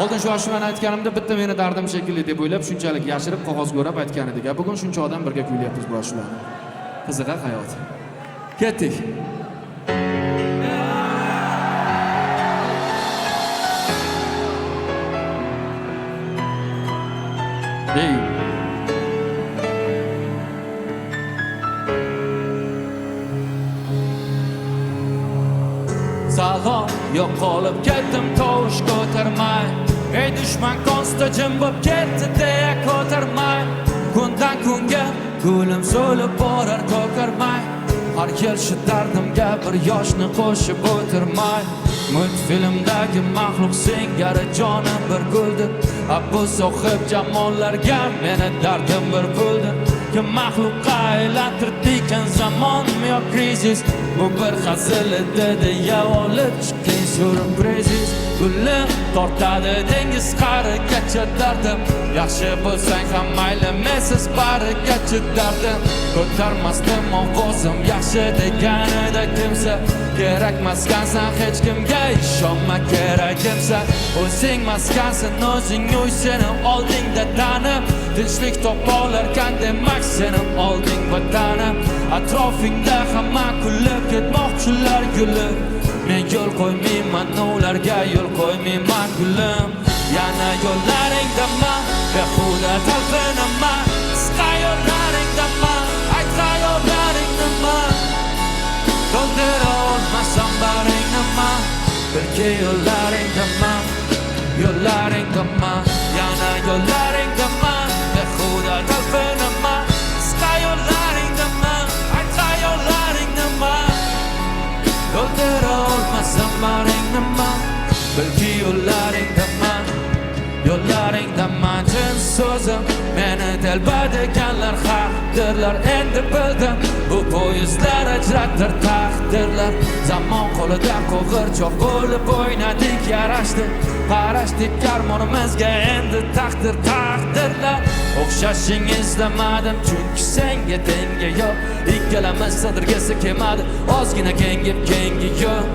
Oldin shu aytganimda bitta meni dardim shekilli deb o'ylab shunchalik yashirib qog'ozga o'rab aytgan edik. Bugun shuncha odam birga kuylayapmiz bu ashulani. Qiziq hayot. Ketdik. Hey. Salom, yo'qolib ketdim tovush ko'tarmay. Ey dushman konsta jim bo'lib ketdi deya ko'tarmay. Kundan kunga gulim so'lib borar ko'karmay. Har yil shu dardimga bir yoshni qo'shib o'tirmay. Multfilmdagi maxluq singari jonim bir guldir. Bu sohib jamollarga meni dardim bir puldir. Kim maxluqqa aylantirdikan zamon yo krizis. Bu bir hazil dedi ya olib chiqing surprizis. Gulim tortadi dengiz qarigacha dardim. Yaxshi bo'lsang ham mayli mensiz barigacha dardim. Ko'tarmasdim ovozim yaxshi deganida kimsa. Kerakmas kansan hech kimga ishonma kerakimsa. O'zing maskansin o'zing uy seni oldingda tanib. Tinchlik topolarkan demak seni olding vatanim. Atrofingda hamma kulib ketmoqchilar gulib. Men yo'l qo'ymayman ularga yo'l qo'ymayman gulim. Yana yo'llaringdaman behuda talpinaman. Qisqa yo'llaringdaman aytqa yo'llaringdaman. To'ldira olmasam baringdaman. Balki yo'llaringdaman yo'llaringdaman. Yana yo'llaringdaman behuda talpinaman. Qisqa yo'llaringdaman aytqa yo'llaringdaman. To'ldira olmasam baringdaman. Balki yo'llaringdaman yo'llaringdaman. Chin so'zim meni telbadiganlar haqdirlar. Endi bildim bu poyezdlar ajratdir taqdirlar. Zamon qo'lida qo'g'irchoq bo'lib o'ynadik yarashdi. Qarashdik karmonimizga endi taqdir taqdirlar. O'xshashing izlamadim chunki senga tengi yo'q. Ikkalamiz sadirgasi kelmadi ozgina kengib kengi yo'q.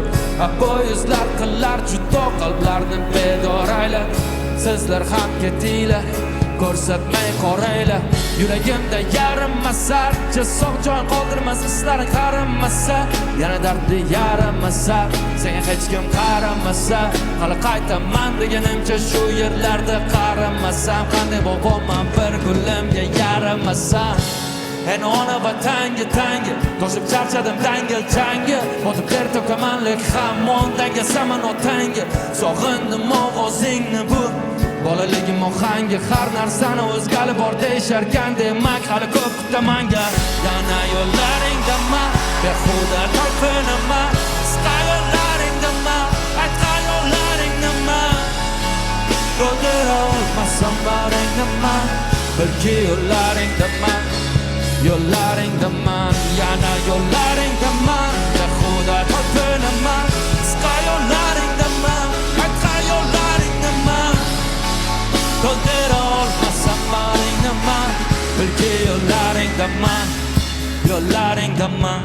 Poyezdlar qillar judo qalblarni bedor aylar. Sizlar ham ketinglar ko'rsatmay qoraylar. Yuragimda yarim masar sog' joy qoldirmas hislaring qarimasa. Yana dardli yarim masar senga hech kim qaramasa. Hali qaytaman deganimcha shu yerlarda qaramasam. Qanday bo'lmam bir gulimga yaramasam. En ona vatanga tanga toshib charchadim tangil changi. Botib ter to'kamanlik hamon danga saman otanga. Sog'indim ovozingni bu bolaligim ohangi. Har narsani o'zgali bor deyisharkan demak hali ko'p kutamanga. Yana yo'llaringdaman behuda talpinaman. Qisqa yo'llaringdaman aytqa yo'llaringdaman. To'ldira olmasam baringdaman. Balki yo'llaringdaman yo'llaringdaman. Yana yo'llaringdaman behuda talpinaman. Qisqa yo'llaringdaman aytqa yo'llaringdaman. To'ldira olmasam baringdaman. Balki yo'llaringdaman yo'llaringdaman.